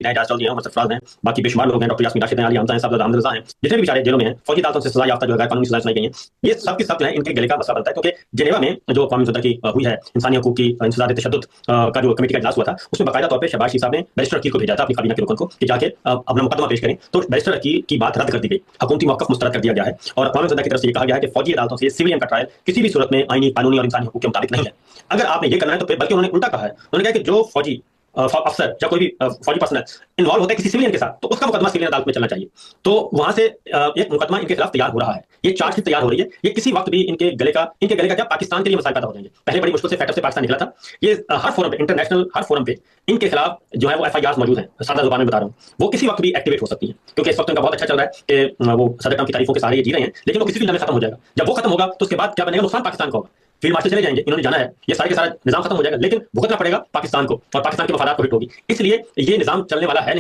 चल दिए हैं, सरफराज हैं, बाकी बेशुमार लोग हैं, डॉक्टर यास्मीन राशिद हैं, अली हमजा हैं, साहब अहमद रजा हैं, जितने भी बेचारे जेलों में हैं, फौजी अदालतों से सजा याफ्ता जो है कानूनी सजाएं सुनाई गई हैं, ये सब के सब जो है इनके गले का मसला बनता है। क्योंकि जिनेवा में जो अक़वाम मुत्तहिदा की हुई है इंसानी हकूक की इंसदाद तशद्दुद का जो कमेटी का इजलास हुआ था, उसमें बाकायदा तौर पर शहबाज शरीफ साहब ने बैरिस्टर अकील को भेजा था अपनी काबीना के रुकन को कि जाके अपना मुकदमा पेश करें। तो बैरिस्टर अकील की बात रद्द कर दी गई, हुकूमती मौक़िफ़ मुस्तरद कर दिया गया है और अक़वाम मुत्तहिदा की तरफ से ये कहा गया है कि फौजी अदालतों से सिविलियन का ट्रायल किसी भी सूरत में आईनी, कानूनी और इंसानी हकूक के मुताबिक नहीं है। अगर आपने ये करना है तो फिर, बल्कि उन्होंने उल्टा कहा है, उन्होंने कहा कि जो फौजी अफसर या कोई भी फौजी पर्सनल इन्वॉल्व होता है किसी सिविलियन के साथ, तो उसका मुकदमा सिविलियन अदालत में चलना चाहिए। तो वहां से एक मुकदमा इनके खिलाफ तैयार हो रहा है, ये चार्जशीट तैयार हो रही है। ये किसी वक्त भी इनके गले का क्या पाकिस्तान के लिए मसाइल पैदा हो जाएंगे। पहले बड़ी मुश्किल से फैटअप से पाकिस्तान निकला था। ये हर फोरम पे, इंटरनेशनल हर फोरम पे इनके खिलाफ जो है वो एफआईआर मौजूद है, सादा जुबान में बता रहा हूँ, वो किसी वक्त भी एक्टिवेट हो सकती है। क्योंकि इस वक्त इनका बहुत अच्छा चल रहा है कि वो सदर ट्रंप की तारीफों के सहारे ये जी रहे हैं, लेकिन वो किसी भी लम्हे खत्म हो जाएगा। जब वो खत्म होगा तो उसके बाद क्या बनेगा, नुकसान पाकिस्तान का होगा। फील्ड मार्शल चले जाएंगे, इन्होंने जाना है, ये सारे के सारा निजाम खत्म हो जाएगा, लेकिन भुगतना पड़ेगा पाकिस्तान को और पाकिस्तान के मफादात को हिट होगी। इसलिए ये निजाम चलने वाला है नहीं।